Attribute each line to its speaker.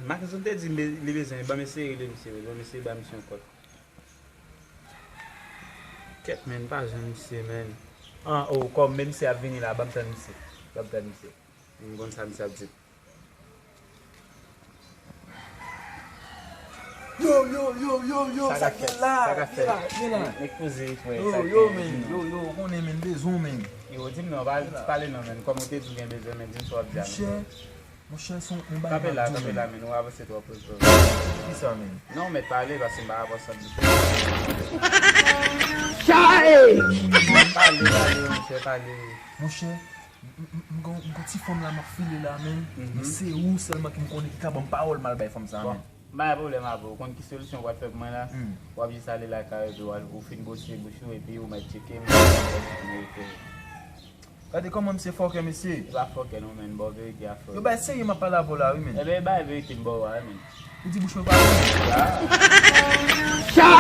Speaker 1: Marcus on te di li bezan, ba mese le mse, ba mese ba mission kot. Ket men, pa jan mse men.
Speaker 2: Kom men mse ap vini la, bam tan mse.
Speaker 1: Mgon sa mse ap dit.
Speaker 3: Yo,
Speaker 2: Sa ka fe.
Speaker 3: Gela.
Speaker 2: Ek pouze fwe.
Speaker 3: Yo, konen men bezon men.
Speaker 1: Yo, dim nou, pale nou men, kom ou te di gen bezan men, dim so ap diyan.
Speaker 3: Mon chè son un bagay.
Speaker 1: Kape la men, ou avose to apos to.
Speaker 3: Ki sa men?
Speaker 1: Non, met pale, basi mba avos ap di. Pale.
Speaker 3: Mon chè, mgon ti fòm la ma file la men. Men se ou selman ki mkone ki kabon parol mal bay fòm sa men.
Speaker 1: Ba yon problem abo, kon ki solusyon wap feb mwen la, wap jisale la kare do ou fin gosye gosyo epi ou may cheke mwen.
Speaker 3: Kade koman mse fòk mse?
Speaker 1: Ba fok nou men, bo vey ki a fok.
Speaker 3: Yo bay seye ma pala vola oui men.
Speaker 1: Ebe ba vey ki mbo wa men.
Speaker 3: Ou di bouchwe pa?
Speaker 1: Ya.